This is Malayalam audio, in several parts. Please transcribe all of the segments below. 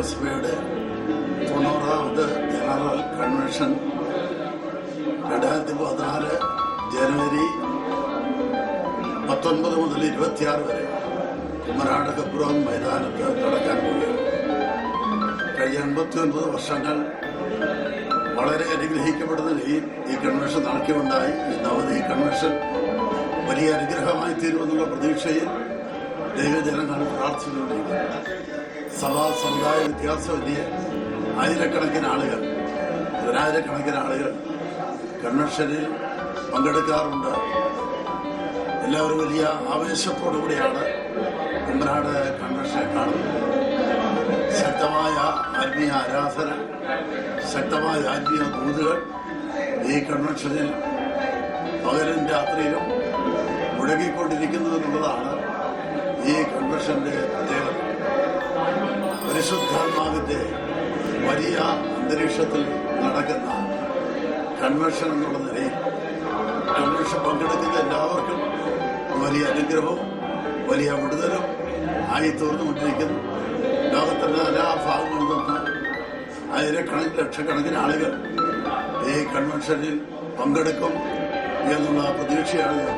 ദൈവസഭയുടെ 90ാമത് ജനറൽ കൺവെൻഷൻ 2014 ജനുവരി 19 മുതൽ 26 വരെ കുമരാട് കപ്പുറം മൈതാനത്ത് നടക്കാൻ പോവുകയാണ്. കഴിഞ്ഞ 89 വർഷങ്ങൾ വളരെ അനുഗ്രഹിക്കപ്പെടുന്ന നിലയിൽ ഈ കൺവെൻഷൻ നടക്കുകയുണ്ടായി. ഇന്നാമത് ഈ കൺവെൻഷൻ വലിയ അനുഗ്രഹമായി തീരുമെന്നുള്ള പ്രതീക്ഷയിൽ ദൈവജനങ്ങൾ പ്രാർത്ഥിച്ചുകൊണ്ടിരിക്കുന്നു. സഭാ സമുദായ വ്യത്യാസമന്യേ ആയിരക്കണക്കിന് ആളുകൾ, 10,000-കണക്കിന് ആളുകൾ കൺവെൻഷനിൽ പങ്കെടുക്കാറുണ്ട്. എല്ലാവരും വലിയ ആവേശത്തോടുകൂടിയാണ് കുമ്പനാട് കൺവെൻഷനെ കാണുന്നത്. ശക്തമായ ആത്മീയ ആരാധന, ശക്തമായ ആത്മീയ ദൂതുകൾ ഈ കൺവെൻഷനിൽ പകലും രാത്രിയിലും മുഴങ്ങിക്കൊണ്ടിരിക്കുന്നു എന്നുള്ളതാണ് ഈ കൺവെൻഷന്റെ പ്രത്യേകത. പരിശുദ്ധാത്മാവിന്റെ വലിയ അന്തരീക്ഷത്തിൽ നടക്കുന്ന കൺവെൻഷൻ എന്നുള്ള നിലയിൽ കൺവെൻഷൻ പങ്കെടുക്കുന്ന എല്ലാവർക്കും വലിയ അനുഗ്രഹവും വലിയ വിടുതലും ആയി തീർന്നുകൊണ്ടിരിക്കുന്നു. ലോകത്തിന്റെ എല്ലാ ഭാഗങ്ങളിൽ നിന്ന് ആയിരക്കണക്കിന് ലക്ഷക്കണക്കിന് ആളുകൾ ഈ കൺവെൻഷനിൽ പങ്കെടുക്കും എന്നുള്ള പ്രതീക്ഷയാണ് ഞാൻ.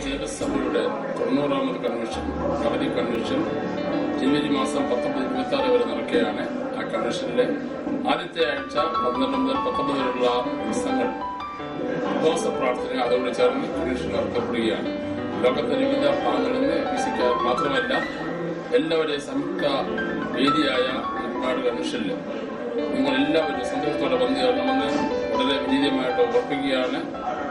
ദേവസഭയുടെ 90ാമത് കൺവെൻഷൻ, അവധി കൺവെൻഷൻ ജനുവരി മാസം 19-26 വരെ നടക്കുകയാണ്. ആ കൺവെൻഷനിലെ ആദ്യത്തെ ആഴ്ച 12 മുതൽ 19 വരെയുള്ള ദിവസങ്ങൾ ഉപവാസ പ്രാർത്ഥന അതോടെ ചേർന്ന് കൺവെൻഷൻ നടത്തപ്പെടുകയാണ്. ലോകത്തെ വിവിധ ഭാഗങ്ങളിൽ നിന്ന് വിസിക്കാർ മാത്രമല്ല എല്ലാവരെയും സംയുക്ത വേദിയായ കുമ്പനാട് കൺവെൻഷനിൽ നിങ്ങളെല്ലാവരും സന്തോഷത്തോടെ വന്നു ചേരണമെന്ന് വളരെ വിനീതമായിട്ട് ഓർപ്പിക്കുകയാണ്.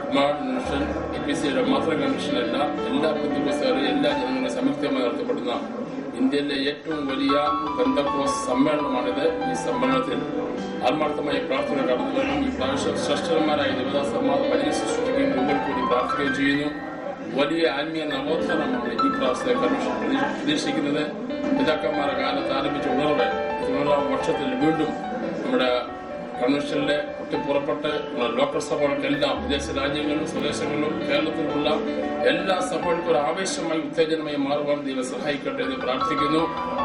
കുമ്പനാട് കൺവെൻഷൻ EPCയുടെ മാത്രം കൺവെൻഷനല്ല, എല്ലാ പെന്തക്കോസ്തുകാരും എല്ലാ ജനങ്ങളും സംയുക്തമായി നടത്തപ്പെടുന്ന ഇന്ത്യയിലെ ഏറ്റവും വലിയ പെന്തക്കോസ്ത് സമ്മേളനമാണിത്. ഈ സമ്മേളനത്തിൽ ആത്മാർത്ഥമായ പ്രാർത്ഥന കടന്നു വരണം. ഈ പ്രാവശ്യം ശ്രേഷ്ഠന്മാരായ ദേവദാസന്മാർ വലിയ സൃഷ്ടിക്കുകയും മുമ്പിൽ കൂടി പ്രാർത്ഥിക്കുകയും ചെയ്യുന്നു. വലിയ ആത്മീയ നവോത്ഥാനമാണ് ഈ പ്രാവശ്യത്തെ കൺവെൻഷൻ പ്രതീക്ഷിക്കുന്നത്. പിതാക്കന്മാരുടെ കാലത്ത് ആരംഭിച്ച ഉണർവ് 90ാം വർഷത്തിൽ വീണ്ടും നമ്മുടെ കൺവെൻഷനിലെ പൊട്ടിപ്പുറപ്പെട്ട് ലോക്കൽ സഭകൾക്കെല്ലാം വിദേശ രാജ്യങ്ങളിലും സ്വദേശങ്ങളിലും കേരളത്തിലുള്ള എല്ലാ സഭകൾക്കും ഒരു ആവേശമായി ഉത്തേജനമായി മാറുവാൻ ദൈവം സഹായിക്കട്ടെ എന്ന് പ്രാർത്ഥിക്കുന്നു.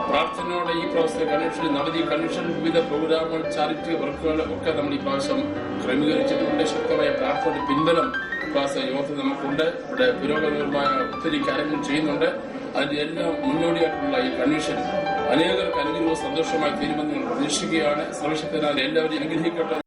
പ്രാർത്ഥനയോടെ ഈ പ്രാവശ്യത്തെ കൺവെൻഷനിൽ നവതി കൺവെൻഷനിൽ വിവിധ പ്രോഗ്രാമുകൾ, ചാരിറ്റി വർക്കുകൾ ഒക്കെ നമ്മൾ ഈ പ്രാവശ്യം ക്രമീകരിച്ചിട്ടുണ്ട്. ശക്തമായ പ്രാർത്ഥന പിൻബലം പ്രാവശ്യ യോഗത്തിൽ നമുക്കുണ്ട്. ഇവിടെ പുരോഗമനപരമായ ഒത്തിരി കാര്യങ്ങൾ ചെയ്യുന്നുണ്ട്. അതിന്റെ എല്ലാം മുന്നോടിയായിട്ടുള്ള ഈ കൺവെൻഷൻ അനേകർക്ക് അനുഗ്രഹവും സന്തോഷമായി തീരുമെന്ന് നമ്മൾ പ്രതീക്ഷിക്കുകയാണ്. സർവശക്തനായ എല്ലാവരും അനുഗ്രഹിക്കട്ടെ.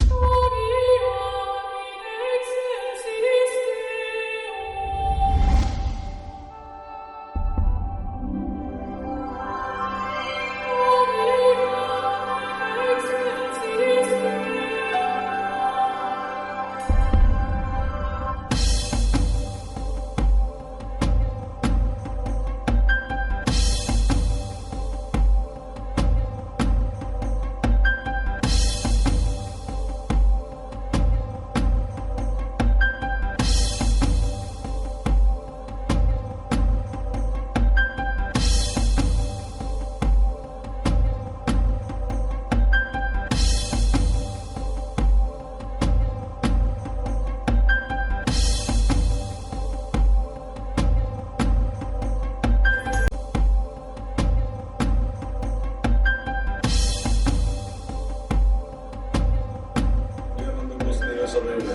സഭയുടെ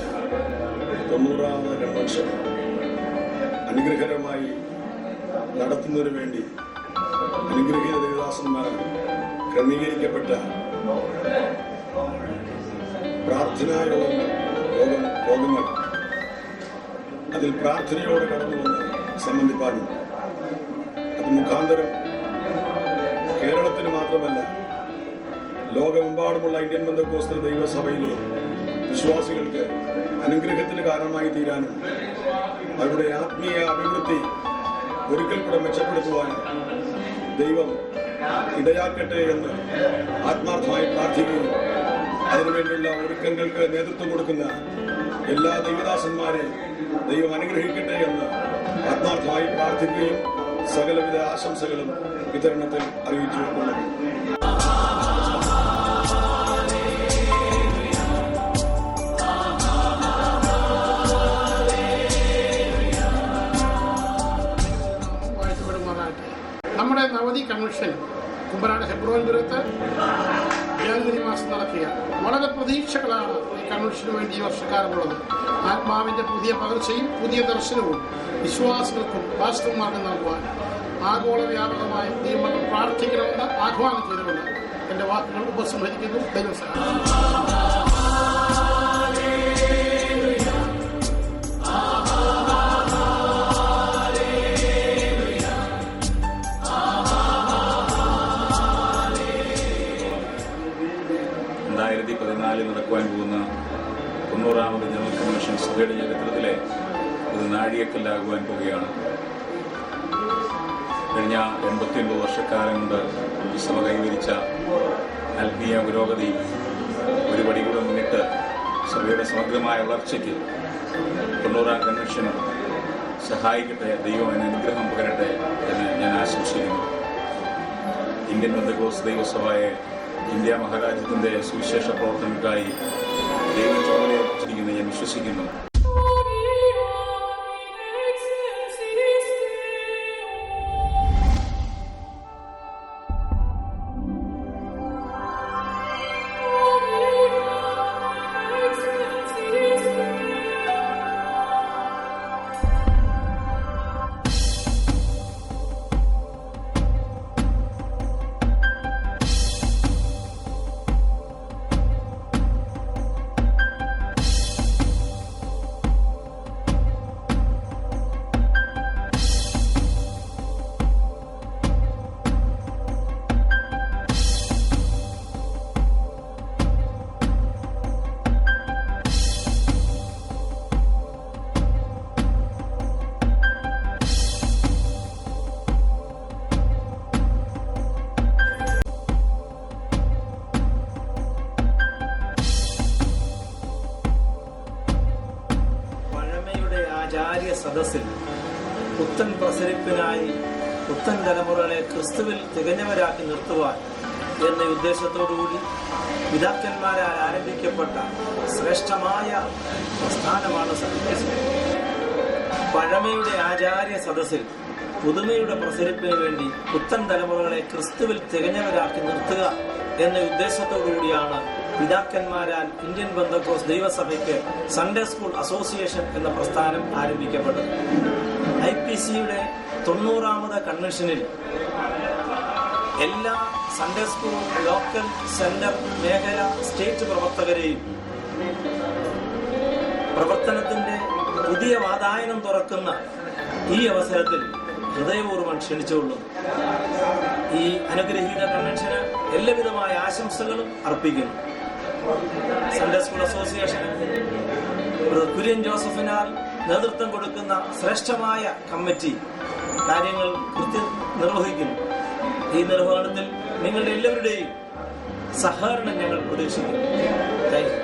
90ാമത് കൺവെൻഷൻ അനുഗ്രഹകരമായി നടത്തുന്നതിനു വേണ്ടി അനുഗ്രഹീത ദേവദാസന്മാർ ക്രമീകരിക്കപ്പെട്ട പ്രാർത്ഥനാ യോഗങ്ങൾ അതിൽ പ്രാർത്ഥനയോടെ കടന്നുവന്ന് സംബന്ധിപ്പാനും അത് മുഖാന്തരം കേരളത്തിന് മാത്രമല്ല ലോകമെമ്പാടുമുള്ള ഇന്ത്യൻ പെന്തക്കോസ്തൽ ദൈവസഭയിലെ വിശ്വാസികൾക്ക് അനുഗ്രഹത്തിന് കാരണമായി തീരാനും അവരുടെ ആത്മീയ അഭിവൃദ്ധി ഒരിക്കൽ കൂടെ മെച്ചപ്പെടുത്തുവാനും ദൈവം ഇടയാക്കട്ടെ എന്ന് ആത്മാർത്ഥമായി പ്രാർത്ഥിക്കുകയും അതിനുവേണ്ടിയുള്ള ഒരുക്കങ്ങൾക്ക് നേതൃത്വം കൊടുക്കുന്ന എല്ലാ ദൈവദാസന്മാരെയും ദൈവം അനുഗ്രഹിക്കട്ടെ എന്ന് ആത്മാർത്ഥമായി പ്രാർത്ഥിക്കുകയും സകലവിധ ആശംസകളും വിതരണത്തിൽ അറിയിച്ചുകൊള്ളുന്നു. കുമ്പനാട് ഹെബ്രോൻപുരത്ത് ജനുവരി മാസം നടക്കുകയാണ്. വളരെ പ്രതീക്ഷകളാണ് ഈ കൺവെൻഷന് വേണ്ടി ഈ വർഷക്കാലമുള്ളത്. ആത്മാവിന്റെ പുതിയ പകർച്ചയും പുതിയ ദർശനവും വിശ്വാസികൾക്കും പാസ്റ്റർമാർക്കും നൽകുവാൻ ആഗോള വ്യാപകമായി ദൈവം പ്രാർത്ഥിക്കണമെന്ന് ആഹ്വാനം ചെയ്തുകൊണ്ട് എന്റെ വാക്കുകൾ ഉപസംഹരിക്കുന്നു. ദൈവം സഹായിക്കട്ടെ. നടക്കുവാൻ പോകുന്ന 90ാമത് ജനറൽ കൺവെൻഷൻ സഭയുടെ ചരിത്രത്തിലെ ഒരു നാഴികക്കല്ലാകുവാൻ പോവുകയാണ്. കഴിഞ്ഞ 89 വർഷക്കാലം കൊണ്ട് ഈ സഭ കൈവരിച്ച ആത്മീയ പുരോഗതി ഒരു പടി കൂടെ മുന്നിട്ട് സഭയുടെ സമഗ്രമായ വളർച്ചയ്ക്ക് 90ാം കൺവെൻഷൻ സഹായിക്കട്ടെ. ദൈവം അതിന് അനുഗ്രഹം പകരട്ടെ എന്ന് ഞാൻ ആശംസിക്കുന്നു. ഇന്ത്യൻ പെന്തക്കോസ്ത് ദൈവസഭയെ ഇന്ത്യ മഹാരാജ്യത്തിന്റെ സുവിശേഷ പ്രവർത്തനങ്ങൾക്കായി ദൈവം ചുമതലയേൽപ്പിച്ചിരിക്കുന്നു ഞാൻ വിശ്വസിക്കുന്നു. ആചാര്യ സദസ്സിൽ പുത്തൻ പ്രസരിപ്പിനായി പുത്തൻ തലമുറകളെ ക്രിസ്തുവിൽ തികഞ്ഞവരാക്കി നിർത്തുവാൻ എന്ന ഉദ്ദേശത്തോടുകൂടി പിതാക്കന്മാരാൽ ആരംഭിക്കപ്പെട്ട ശ്രേഷ്ഠമായ പ്രസ്ഥാനമാണ് സഭ. പഴമയുടെ ആചാര്യ സദസ്സിൽ പുതുമയുടെ പ്രസരിപ്പിന് വേണ്ടി പുത്തൻ തലമുറകളെ ക്രിസ്തുവിൽ തികഞ്ഞവരാക്കി നിർത്തുക എന്ന ഉദ്ദേശത്തോടുകൂടിയാണ് പിതാക്കന്മാരാൽ ഇന്ത്യൻ പെന്തക്കോസ്ത് ദൈവസഭയ്ക്ക് സൺഡേ സ്കൂൾ അസോസിയേഷൻ എന്ന പ്രസ്ഥാനം ആരംഭിക്കപ്പെട്ടത്. IPCയുടെ 90ാമത് കൺവെൻഷനിൽ എല്ലാ സൺഡേ സ്കൂൾ, ലോക്കൽ, സെന്റർ, മേഖല, സ്റ്റേറ്റ് പ്രവർത്തകരെയും പ്രവർത്തനത്തിന്റെ പുതിയ വാതായനം തുറക്കുന്ന ഈ അവസരത്തിൽ ഹൃദയപൂർവ്വം ക്ഷണിച്ചുകൊള്ളുന്നു. ഈ അനുഗ്രഹീത കൺവെൻഷന് എല്ലാവിധമായ ആശംസകളും അർപ്പിക്കുന്നു. സൺഡേ സ്കൂൾ അസോസിയേഷന് കുര്യൻ ജോസഫിനാൽ നേതൃത്വം കൊടുക്കുന്ന ശ്രേഷ്ഠമായ കമ്മിറ്റി കാര്യങ്ങൾ നിർവഹിക്കുന്നു. ഈ നിർവഹണത്തിൽ നിങ്ങളുടെ എല്ലാവരുടെയും സഹകരണം ഞങ്ങൾ പ്രതീക്ഷിക്കുന്നു. Thank you.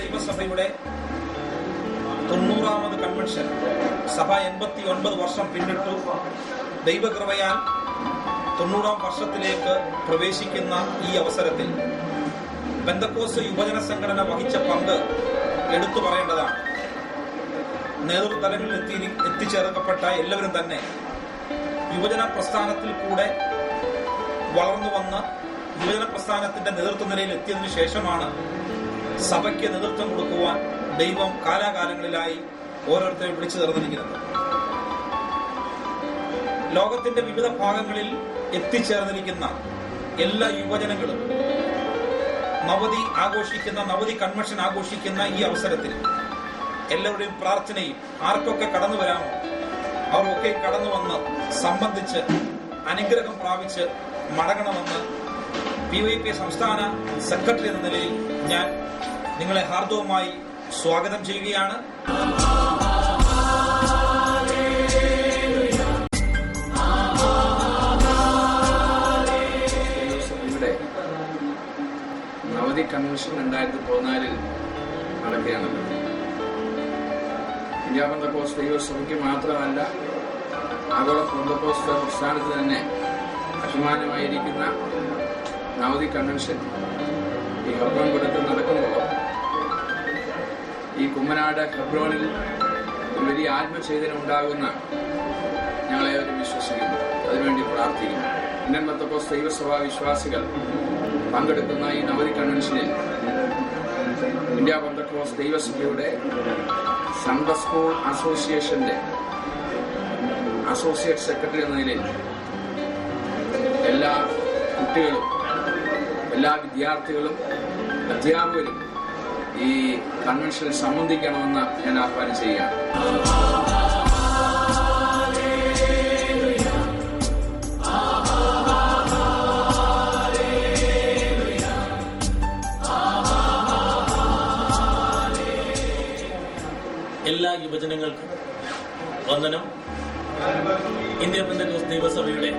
ദൈവസഭയുടെ 90ാമത് കൺവെൻഷൻ സഭ 89 വർഷം പിന്നിട്ടു. ദൈവകൃപയാൽ 90ാം വർഷത്തിലേക്ക് പ്രവേശിക്കുന്ന ഈ അവസരത്തിൽ പെന്തക്കോസ്ത് യുവജന സംഘടന വഹിച്ച പങ്ക് എടുത്തു പറയേണ്ടതാണ്. നേതൃതലങ്ങളിൽ എത്തിച്ചേർക്കപ്പെട്ട എല്ലാവരും തന്നെ യുവജന പ്രസ്ഥാനത്തിൽ കൂടെ വളർന്നു വന്ന് യുവജന പ്രസ്ഥാനത്തിന്റെ നേതൃത്വ നിലയിൽ എത്തിയതിനു ശേഷമാണ് സഭയ്ക്ക് നേതൃത്വം കൊടുക്കുവാൻ ദൈവം കാലാകാലങ്ങളിലായി ഓരോരുത്തരെയും വിളിച്ചു ചേർന്നിരിക്കുന്നത്. ലോകത്തിന്റെ വിവിധ ഭാഗങ്ങളിൽ എത്തിച്ചേർന്നിരിക്കുന്ന എല്ലാ യുവജനങ്ങളും നവതി കൺവെൻഷൻ ആഘോഷിക്കുന്ന ഈ അവസരത്തിൽ എല്ലാവരുടെയും പ്രാർത്ഥനയും ആർക്കൊക്കെ കടന്നു വരാമോ അവർക്കൊക്കെ കടന്നു വന്ന് സംബന്ധിച്ച് അനുഗ്രഹം പ്രാപിച്ച് മടങ്ങണമെന്ന് PYP സംസ്ഥാന സെക്രട്ടറി എന്ന നിലയിൽ ഞാൻ നിങ്ങളെ ഹാർദവമായി സ്വാഗതം ചെയ്യുകയാണ്. നവതി കൺവെൻഷൻ 2014 നടക്കുകയാണല്ലോ. ഇന്ത്യ പെന്തക്കോസ്ത് ദൈവസഭയ്ക്ക് മാത്രമല്ല ആഗോള പെന്തക്കോസ്ത് പ്രസ്ഥാനത്ത് തന്നെ അഭിമാനമായിരിക്കുന്ന നവതി കൺവെൻഷൻ ഈ ഹെബ്രോൻപുരത്ത് നടക്കുമ്പോൾ ഈ കുമ്മനാട് ഹെബ്രോനിൽ ഒരു വലിയ ആത്മചൈതന്യം ഉണ്ടാകുന്ന ഞങ്ങളേവരും വിശ്വസിക്കുന്നു, അതിനുവേണ്ടി പ്രാർത്ഥിക്കുന്നു. ഇന്ത്യൻ പെന്തക്കോസ്ത് ദൈവസഭാ വിശ്വാസികൾ പങ്കെടുക്കുന്ന ഈ നവതി കൺവെൻഷനിൽ ഇന്ത്യ പെന്തക്കോസ്ത് ദൈവസഭയുടെ സൺഡേ സ്കൂൾ അസോസിയേഷന്റെ അസോസിയേറ്റ് സെക്രട്ടറി എന്ന നിലയിൽ എല്ലാ കുട്ടികളും, എല്ലാ വിദ്യാർത്ഥികളും, അധ്യാപകരും ഈ കൺവെൻഷനിൽ സംബന്ധിക്കണമെന്ന് ഞാൻ ആഹ്വാനം ചെയ്യുകയാണ്. എല്ലാ യുവജനങ്ങൾക്കും വന്ദനം. ഇന്ത്യ പെന്തക്കോസ്ത് ദൈവസഭയുടെ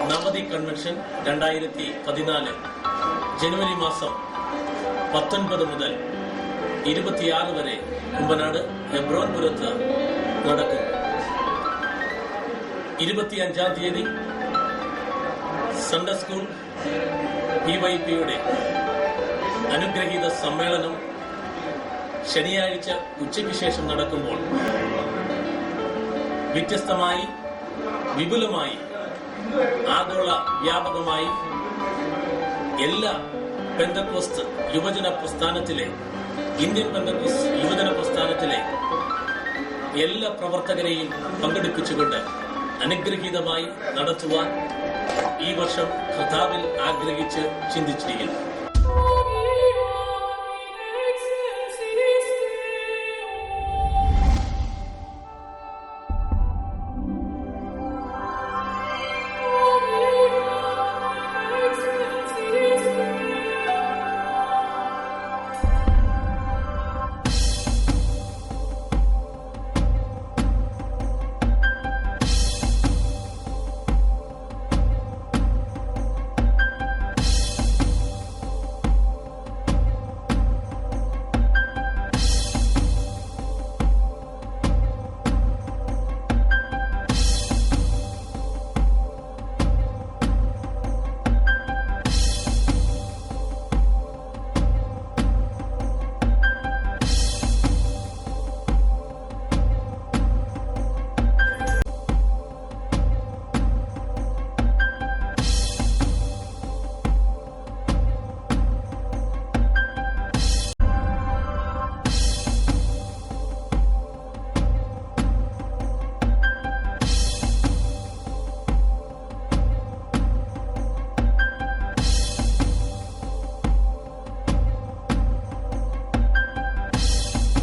നവതി കൺവെൻഷൻ 2014 ജനുവരി മാസം 19 മുതൽ 26 വരെ കുമ്പനാട് ഹെബ്രോൻപുരത്ത് നടക്കും. 25-ാം തീയതി സൺഡേ സ്കൂൾ PYPയുടെ അനുഗ്രഹീത സമ്മേളനം ശനിയാഴ്ച ഉച്ചയ്ക്ക് ശേഷം നടക്കുമ്പോൾ വ്യത്യസ്തമായി, വിപുലമായി, ആഗോള വ്യാപകമായി എല്ലാ പെന്തക്കോസ്ത് യുവജന പ്രസ്ഥാനത്തിലെ, ഇന്ത്യൻ പെന്തക്കോസ്ത് യുവജന പ്രസ്ഥാനത്തിലെ എല്ലാ പ്രവർത്തകരെയും പങ്കെടുപ്പിച്ചുകൊണ്ട് അനുഗ്രഹീതമായി നടത്തുവാൻ ഈ വർഷം കർത്താവിൽ ആഗ്രഹിച്ച് ചിന്തിച്ചിരിക്കുന്നു.